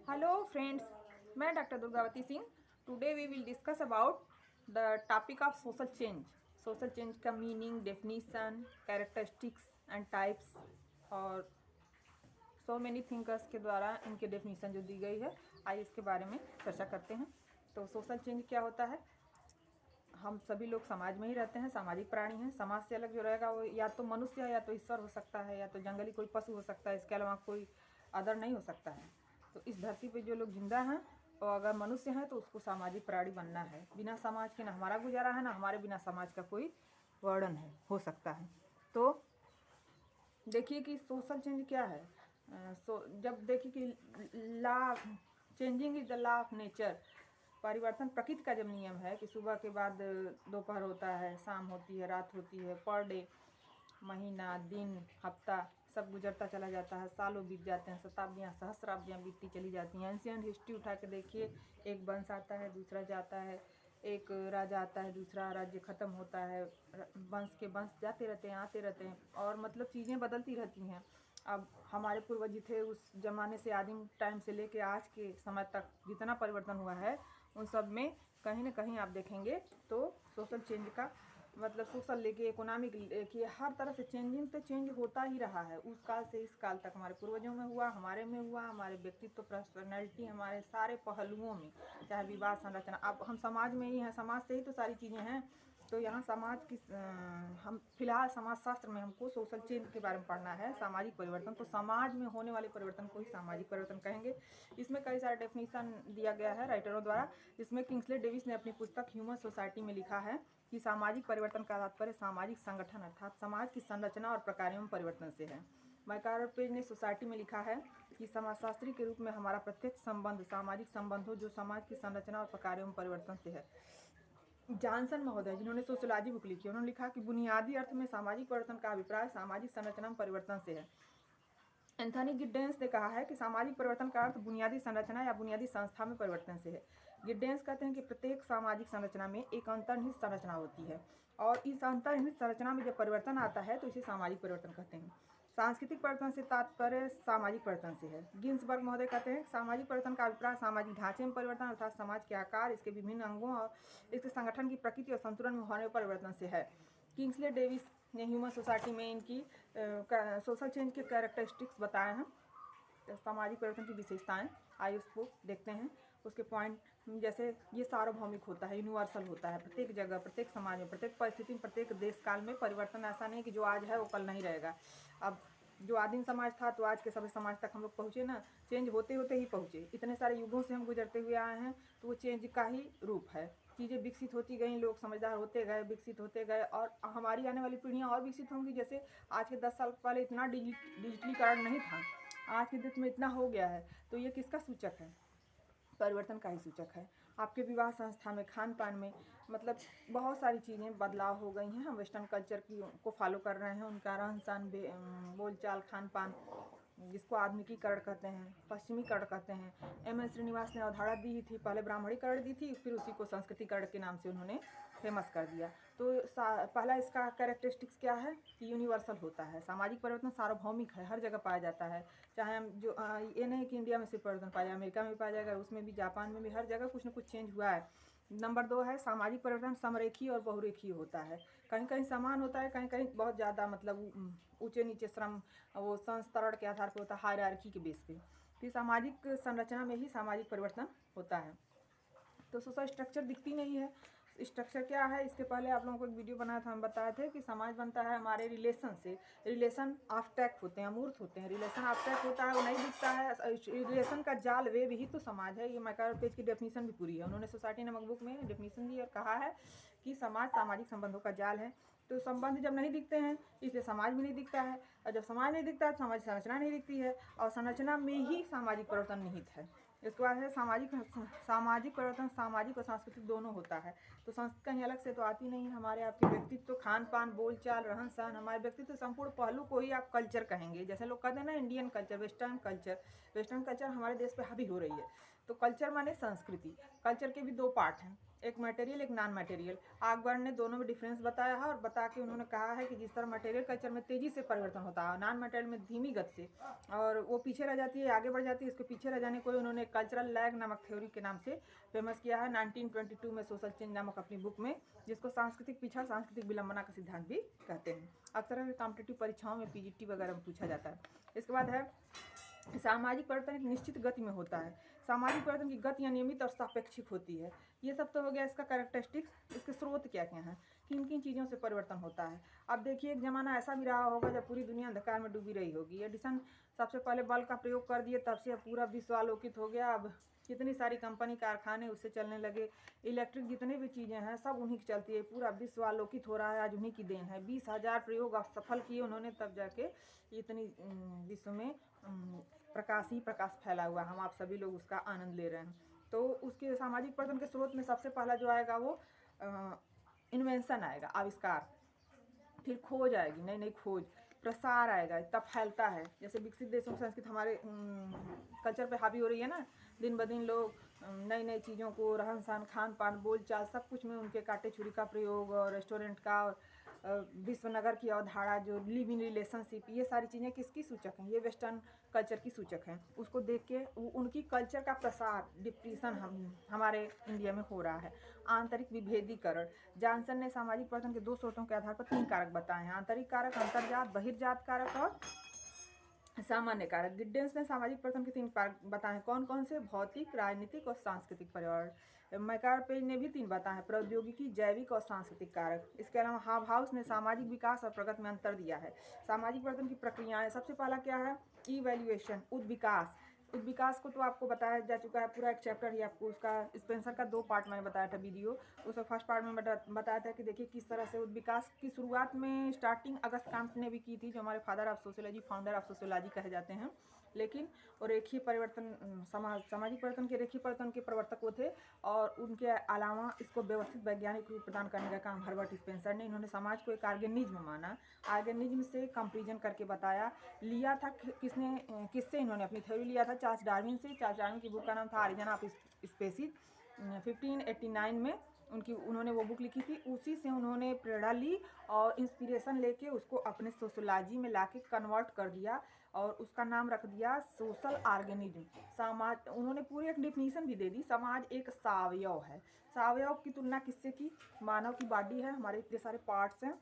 Hello friends, मैं doctor Durgavati Singh. Today we will discuss about the topic of social change. Social change का meaning, definition, characteristics and types और so many thinkers के द्वारा इनके definition जो दी गई है, आइए इसके बारे में चर्चा करते हैं। तो सोशल चेंज क्या होता है? हम सभी लोग समाज में ही रहते हैं, सामाजिक प्राणी हैं। समाज से अलग जो रहेगा वो या तो मनुष्य है, या तो ईश्वर हो सकता है, या तो जंगली कोई पशु हो सकता है। इसके अलावा कोई अदर नहीं हो सकता है। तो इस धरती पे जो लोग जिंदा हैं और अगर मनुष्य हैं तो उसको सामाजिक प्राणी बनना है। बिना समाज के ना हमारा गुजारा है, ना हमारे बिना समाज का कोई वर्णन है हो सकता है। तो देखिए कि सोशल चेंज क्या है। जब देखिए कि law changing is the law of nature. परिवर्तन प्रकृति का जब नियम है कि सुबह के बाद दोपहर होता है, शाम होती है, रात होती है, पर डे, महीना, दिन, हफ्ता सब गुजरता चला जाता है। सालों बीत जाते हैं, शताब्दियाँ, सहस्राब्दियाँ बीतती चली जाती हैं। एंशियंट हिस्ट्री उठा के देखिए, एक वंश आता है, दूसरा जाता है, एक राजा आता है, दूसरा राज्य ख़त्म होता है, वंश के वंश जाते रहते हैं, आते रहते हैं, और मतलब चीज़ें बदलती रहती हैं। अब हमारे पूर्वज जी थे, उस ज़माने से आदिम टाइम से लेके आज के समय तक जितना परिवर्तन हुआ है, उन सब में कहीं ना कहीं आप देखेंगे तो सोशल चेंज का मतलब सोशल लेके इकोनॉमिक लेके हर तरह से चेंजिंग तो चेंज होता ही रहा है। उस काल से इस काल तक हमारे पूर्वजों में हुआ, हमारे में हुआ, हमारे व्यक्तित्व, पर्सनैलिटी, हमारे सारे पहलुओं में, चाहे विवाह, संरचना। अब हम समाज में ही हैं, समाज से ही तो सारी चीज़ें हैं। तो यहाँ समाज की हम फिलहाल समाज शास्त्र में हमको सोशल चेंज के बारे में पढ़ना है, सामाजिक परिवर्तन। तो समाज में होने वाले परिवर्तन को ही सामाजिक परिवर्तन कहेंगे। इसमें कई सारे डेफिनेशन दिया गया है राइटरों द्वारा, जिसमें किंग्सले डेविस ने अपनी पुस्तक ह्यूमन सोसाइटी में लिखा है कि सामाजिक परिवर्तन का तात्पर्य सामाजिक संगठन अर्थात समाज की संरचना और प्रकारों में परिवर्तन से है। मैकार पेज ने सोसाइटी में लिखा है कि समाजशास्त्री के रूप में हमारा प्रत्यक्ष संबंध सामाजिक संबंध हो जो समाज की संरचना और प्रकारों में परिवर्तन से है। जॉनसन महोदय, जिन्होंने सोशियोलॉजी बुक लिखी, उन्होंने लिखा कि बुनियादी अर्थ में सामाजिक परिवर्तन का अभिप्राय सामाजिक संरचना में परिवर्तन से है। एंथनी गिड्डेंस ने कहा है कि सामाजिक परिवर्तन का अर्थ बुनियादी संरचना या बुनियादी संस्था में परिवर्तन से है। गिड्डेंस कहते हैं कि प्रत्येक सामाजिक संरचना में एक अंतर्निहित संरचना होती है, और इस अंतर्निहित संरचना में जब परिवर्तन आता है तो इसे सामाजिक परिवर्तन कहते हैं। सांस्कृतिक परिवर्तन से तात्पर्य सामाजिक परिवर्तन से है। गिन्सबर्ग महोदय कहते हैं सामाजिक परिवर्तन का अभिप्राय सामाजिक ढांचे में परिवर्तन अर्थात समाज के आकार, इसके विभिन्न अंगों और इसके संगठन की प्रकृति और संतुलन में होने परिवर्तन से है। किंग्सले डेविस ने ह्यूमन सोसाइटी में इनकी सोशल चेंज के कैरेक्टरिस्टिक्स बताए हैं, सामाजिक परिवर्तन की विशेषताएं। आइए उसको देखते हैं। उसके पॉइंट जैसे ये सार्वभौमिक होता है, यूनिवर्सल होता है, प्रत्येक जगह, प्रत्येक समाज में, प्रत्येक परिस्थिति में, प्रत्येक देश काल में परिवर्तन ऐसा नहीं कि जो आज है वो कल नहीं रहेगा। अब जो आदिम समाज था तो आज के सभी समाज तक हम लोग पहुँचे ना, चेंज होते होते ही पहुँचे। इतने सारे युगों से हम गुजरते हुए आए हैं, तो वो चेंज का ही रूप है। चीज़ें विकसित होती गई, लोग समझदार होते गए, विकसित होते गए, और हमारी आने वाली पीढ़ियाँ और विकसित होंगी। जैसे आज के 10 साल पहले इतना डिजिटलीकरण नहीं था, आज के डेट में इतना हो गया है। तो ये किसका सूचक है? परिवर्तन का ही सूचक है। आपके विवाह संस्था में, खान पान में, मतलब बहुत सारी चीज़ें बदलाव हो गई हैं। हम वेस्टर्न कल्चर की को फॉलो कर रहे हैं, उनका रहन सहन, बोल चाल, खान पान, जिसको आधुनिकीकरण कहते हैं, पश्चिमीकरण कहते हैं। एम एस श्रीनिवास ने अवधारणा दी ही थी, पहले ब्राह्मणीकरण दी थी, फिर उसी को संस्कृतिकरण के नाम से उन्होंने फेमस कर दिया। तो पहला इसका कैरेक्टरिस्टिक्स क्या है कि यूनिवर्सल होता है। सामाजिक परिवर्तन सार्वभौमिक है, हर जगह पाया जाता है। चाहे हम जो ये नहीं कि इंडिया में सिर्फ परिवर्तन पाया जाए, अमेरिका में पाया जाएगा, उसमें भी, जापान में भी, हर जगह कुछ न कुछ चेंज हुआ है। नंबर 2 है सामाजिक परिवर्तन समरेखीय और बहुरेखीय होता है। कहीं कहीं समान होता है, कहीं कहीं बहुत ज़्यादा मतलब ऊंचे नीचे श्रम वो संस्तरण के आधार पर होता है, हायरार्की के बेस पे। फिर सामाजिक संरचना में ही सामाजिक परिवर्तन होता है। तो सोशल स्ट्रक्चर दिखती नहीं है। स्ट्रक्चर क्या है? इसके पहले आप लोगों को एक वीडियो बनाया था, हम बताए थे कि समाज बनता है हमारे रिलेशन से। रिलेशन ऑब्स्ट्रैक्ट होते हैं, अमूर्त होते हैं। रिलेशन ऑब्स्ट्रैक्ट होता है, वो नहीं दिखता है। रिलेशन का जाल वेब ही तो समाज है। ये मैकार पेज की डेफिनेशन भी पूरी है, उन्होंने सोसाइटी नामक बुक में डेफिनेशन दी और कहा है कि समाज सामाजिक संबंधों का जाल है। तो संबंध जब नहीं दिखते हैं इसलिए समाज भी नहीं दिखता है, और जब समाज नहीं दिखता है तो सामाजिक संरचना नहीं दिखती है, और संरचना में ही सामाजिक परिवर्तन निहित है। इसके बाद है सामाजिक परिवर्तन सामाजिक और सांस्कृतिक दोनों होता है। तो संस्कृति कहीं अलग से तो आती नहीं है। हमारे आपके व्यक्तित्व, खान पान, बोल चाल, रहन सहन, हमारे व्यक्तित्व संपूर्ण पहलू को ही आप कल्चर कहेंगे। जैसे लोग कहते हैं ना Indian culture, western culture. Western culture हमारे देश पे हावी हो रही है। तो कल्चर माने संस्कृति। कल्चर के भी 2 पार्ट हैं, एक मटेरियल एक नॉन मटेरियल। आकबर ने दोनों में डिफरेंस बताया है और बता के उन्होंने कहा है कि जिस तरह मटेरियल कल्चर में तेज़ी से परिवर्तन होता है, नॉन मटेरियल में धीमी गति से, और वो पीछे रह जाती है, आगे बढ़ जाती है। इसके पीछे रह जाने को उन्होंने कल्चरल लैग नामक थ्योरी के नाम से फेमस किया है 1922 में सोशल चेंज नामक अपनी बुक में, जिसको सांस्कृतिक पिछड़ सांस्कृतिक विलंबना का सिद्धांत भी कहते हैं। अक्सर कॉम्पिटिटिव परीक्षाओं में पीजीटी वगैरह में पूछा जाता है। इसके बाद है सामाजिक परिवर्तन एक निश्चित गति में होता है। सामाजिक परिवर्तन की गति अनियमित और सापेक्षिक होती है। ये सब तो हो गया इसका कैरेक्टरिस्टिक्स। इसके स्रोत क्या क्या हैं, किन किन चीज़ों से परिवर्तन होता है। अब देखिए एक ज़माना ऐसा भी रहा होगा जब पूरी दुनिया अंधकार में डूबी रही होगी। एडिसन सबसे पहले बल्ब का प्रयोग कर दिए, तब से पूरा विश्व आलोकित हो गया। अब कितनी सारी कंपनी कारखाने उससे चलने लगे। इलेक्ट्रिक जितने भी चीज़ें हैं सब उन्हीं की चलती है। पूरा विश्व आलोकित हो रहा है, आज उन्हीं की देन है। 20,000 प्रयोग सफल किए उन्होंने, तब जाके इतनी विश्व में प्रकाश ही प्रकाश फैला हुआ, हम आप सभी लोग उसका आनंद ले रहे हैं। तो उसके सामाजिक परिवर्तन के स्रोत में सबसे पहला जो आएगा वो इन्वेंशन आएगा, आविष्कार। फिर खोज आएगी, नई नई खोज। प्रसार आएगा, तब फैलता है। जैसे विकसित देशों की संस्कृति हमारे कल्चर पे हावी हो रही है ना, दिन ब दिन लोग नई नई चीज़ों को, रहन सहन, खान पान, बोल चाल, सब कुछ में उनके कांटे छुरी का प्रयोग, और रेस्टोरेंट का, और विश्व नगर की अवधारणा, जो लिव इन रिलेशनशिप, ये सारी चीज़ें किसकी सूचक हैं, ये वेस्टर्न कल्चर की सूचक हैं। उसको देख के उनकी कल्चर का प्रसार, डिप्रेशन हमारे इंडिया में हो रहा है। आंतरिक विभेदीकरण। जॉनसन ने सामाजिक परिवर्तन के 2 स्रोतों के आधार पर 3 कारक बताए हैं, आंतरिक कारक, अंतर्जात बहिर्जात कारक और सामान्य कारक। गिड्डेंस ने सामाजिक परिवर्तन के 3 कारक बताए हैं। कौन कौन से? भौतिक, राजनीतिक और सांस्कृतिक पर्यावरण। मैकारपेज ने भी 3 बताए हैं, प्रौद्योगिकी, जैविक और सांस्कृतिक कारक। इसके अलावा हाउस ने सामाजिक विकास और प्रगति में अंतर दिया है। सामाजिक परिवर्तन की प्रक्रियाएं, सबसे पहला क्या है? इवैल्यूएशन, उद्विकास। उद्विकास को तो आपको बताया जा चुका है, पूरा एक चैप्टर ही आपको उसका, स्पेंसर का 2 पार्ट मैंने बताया था वीडियो। उसमें फर्स्ट पार्ट में बताया था कि देखिए किस तरह से उद्विकास की शुरुआत में स्टार्टिंग अगस्त कांत ने भी की थी, जो हमारे father of sociology, founder of sociology कहे जाते हैं। लेकिन और रेखीय परिवर्तन, सामाजिक परिवर्तन के रेखीय परिवर्तन के प्रवर्तक वो थे, और उनके अलावा इसको व्यवस्थित वैज्ञानिक रूप प्रदान करने का काम हर्बर्ट स्पेंसर ने। इन्होंने समाज को एक ऑर्गेनिज्म माना, ऑर्गेनिज्म से कंपेरिजन करके बताया। लिया था किसने, किससे इन्होंने अपनी थ्योरी लिया था? चार्ल्स डार्विन से। चार्ल्स डार्विन की बुक का नाम था ऑरिजिन ऑफ स्पीशीज। 1589 में उन्होंने वो बुक लिखी थी। उसी से उन्होंने प्रेरणा ली और इंस्पिरेशन लेके उसको अपने सोशोलॉजी में लाके कन्वर्ट कर दिया, और उसका नाम रख दिया सोशल ऑर्गेनिज्म। समाज, उन्होंने पूरी एक डिफिनीशन भी दे दी। समाज एक सावयव है। सावयव की तुलना किससे की? मानव की बॉडी है, हमारे इतने सारे पार्ट्स हैं,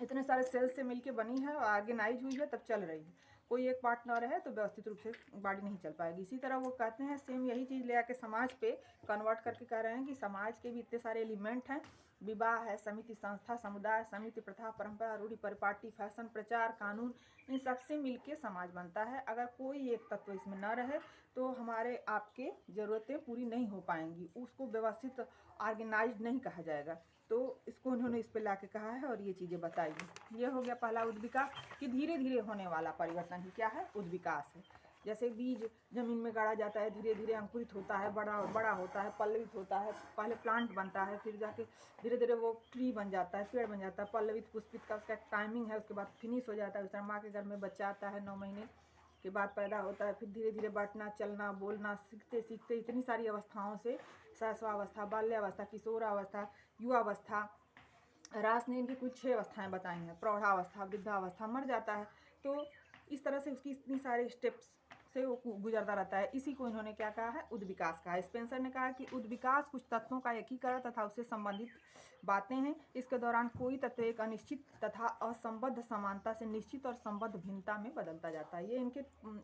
इतने सारे सेल्स से मिलके बनी है और ऑर्गेनाइज हुई है, तब चल रही है। कोई एक पार्ट ना रहे तो व्यवस्थित रूप से बॉडी नहीं चल पाएगी। इसी तरह वो कहते हैं सेम यही चीज़ ले आके समाज पे कन्वर्ट करके कह रहे हैं कि समाज के भी इतने सारे एलिमेंट हैं। विवाह है, समिति, संस्था, समुदाय, समिति, प्रथा, परंपरा, रूढ़ि, परिपाटी, फैशन, प्रचार, कानून, इन सबसे मिलके समाज बनता है। अगर कोई एक तत्व इसमें न रहे तो हमारे आपके ज़रूरतें पूरी नहीं हो पाएंगी, उसको व्यवस्थित ऑर्गेनाइज नहीं कहा जाएगा। तो इसको उन्होंने इस पे लाके कहा है और ये चीज़ें बताई। ये हो गया पहला उद्विकास, कि धीरे धीरे होने वाला परिवर्तन ही क्या है? उद्विकास है। जैसे बीज जमीन में गाड़ा जाता है, धीरे धीरे अंकुरित होता है, बड़ा होता है, पल्लवित होता है, पहले प्लांट बनता है, फिर जाके धीरे धीरे वो ट्री बन जाता है, पेड़ बन जाता है, पल्लवित पुष्पित का उसका टाइमिंग है, उसके बाद फिनिश हो जाता है। उस तरह माँ के घर में बच्चा आता है, 9 महीने के बाद पैदा होता है, फिर धीरे धीरे बैठना, चलना, बोलना, सीखते सीखते इतनी सारी अवस्थाओं से, शैशवावस्था, बाल्यावस्था, किशोरावस्था, युवावस्था, रास ने इनकी कुछ 6 अवस्थाएं बताई हैं, प्रौढ़ावस्था, वृद्धावस्था, मर जाता है। तो इस तरह से उसकी इतनी सारे स्टेप्स से वो गुजरता रहता है। इसी को इन्होंने क्या कहा है? उद्विकास कहा है। स्पेंसर ने कहा कि उद्विकास कुछ तत्वों का एकीकरण तथा उससे संबंधित बातें हैं। इसके दौरान कोई तत्व एक अनिश्चित तथा असंबद्ध समानता से निश्चित और संबद्ध भिन्नता में बदलता जाता है। ये इनके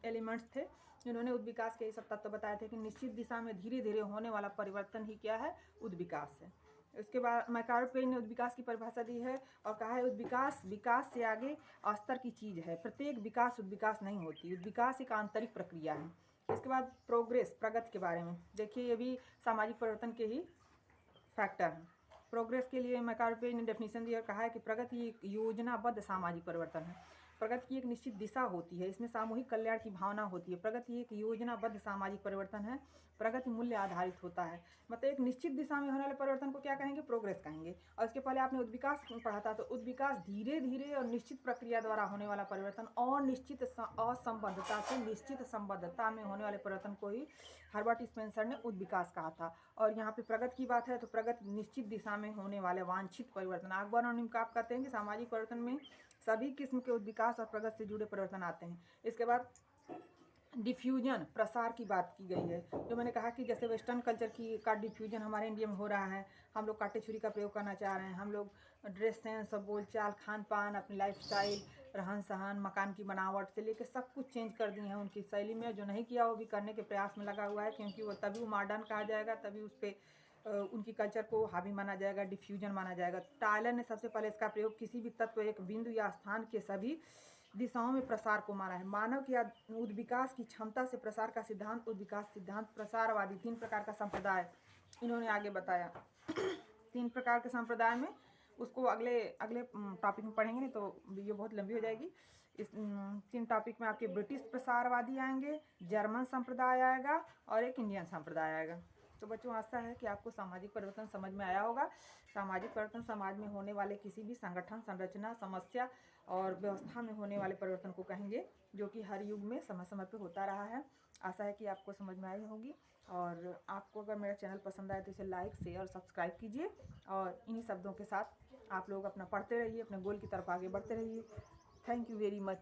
एलिमेंट्स थे। इन्होंने उद्विकास के ये सब तत्व बताए थे कि निश्चित दिशा में धीरे धीरे होने वाला परिवर्तन ही क्या है? उद्विकास है। उसके बाद मैकारपेज ने उद्विकास की परिभाषा दी है और कहा है उद्विकास विकास से आगे स्तर की चीज़ है। प्रत्येक विकास उद्विकास नहीं होती, उद्विकास एक आंतरिक प्रक्रिया है। इसके बाद प्रोग्रेस, प्रगति के बारे में देखिए, ये भी सामाजिक परिवर्तन के ही फैक्टर हैं। प्रोग्रेस के लिए मैकारपेज ने डेफिनेशन दी और कहा है कि प्रगति एक योजनाबद्ध सामाजिक परिवर्तन है। प्रगति की एक निश्चित दिशा होती है, इसमें सामूहिक कल्याण की भावना होती है। प्रगति एक योजनाबद्ध सामाजिक परिवर्तन है। प्रगति मूल्य आधारित होता है, मतलब एक निश्चित दिशा में होने वाले परिवर्तन को क्या कहेंगे, प्रोग्रेस कहेंगे। और इसके पहले आपने उद्विकास पढ़ा था, तो उद्विकास धीरे धीरे और निश्चित प्रक्रिया द्वारा होने वाला परिवर्तन और निश्चित असंबद्धता से निश्चित संबद्धता में होने वाले परिवर्तन को ही हर्बर्ट स्पेंसर ने उद्विकास कहा था। और यहाँ पे प्रगति की बात है तो प्रगति निश्चित दिशा में होने वाले वांछित परिवर्तन। अकबर और निमकाप कहते हैं कि सामाजिक परिवर्तन में सभी किस्म के विकास और प्रगति से जुड़े परिवर्तन आते हैं। इसके बाद डिफ्यूजन, प्रसार की बात की गई है। जो मैंने कहा कि जैसे वेस्टर्न कल्चर का डिफ्यूजन हमारे इंडिया में हो रहा है, हम लोग कांटे छुरी का प्रयोग करना चाह रहे हैं, हम लोग ड्रेस सेंस, बोलचाल, खान पान, अपनी लाइफस्टाइल, रहन सहन, मकान की बनावट से लेकर सब कुछ चेंज कर दिए हैं उनकी शैली में। जो नहीं किया वो भी करने के प्रयास में लगा हुआ है, क्योंकि वो तभी वो मॉडर्न कहा जाएगा, तभी उस पर उनकी कल्चर को हावी माना जाएगा, डिफ्यूजन माना जाएगा। टायलर ने सबसे पहले इसका प्रयोग किसी भी तत्व, एक बिंदु या स्थान के सभी दिशाओं में प्रसार को माना है। मानव की उद्विकास की क्षमता से प्रसार का सिद्धांत, उद्विकास सिद्धांत, प्रसारवादी, 3 प्रकार का संप्रदाय इन्होंने आगे बताया। 3 प्रकार के संप्रदाय में उसको अगले टॉपिक में पढ़ेंगे, नहीं तो वीडियो बहुत लंबी हो जाएगी। इस 3 टॉपिक में आपके ब्रिटिश प्रसारवादी आएंगे, जर्मन संप्रदाय आएगा और एक इंडियन संप्रदाय आएगा। तो बच्चों, आशा है कि आपको सामाजिक परिवर्तन समझ में आया होगा। सामाजिक परिवर्तन समाज में होने वाले किसी भी संगठन, संरचना, समस्या और व्यवस्था में होने वाले परिवर्तन को कहेंगे, जो कि हर युग में समय समय पर होता रहा है। आशा है कि आपको समझ में आई होगी। और आपको अगर मेरा चैनल पसंद आए तो इसे लाइक, शेयर और सब्सक्राइब कीजिए। और इन्हीं शब्दों के साथ आप लोग अपना पढ़ते रहिए, अपने गोल की तरफ आगे बढ़ते रहिए। Thank you very much.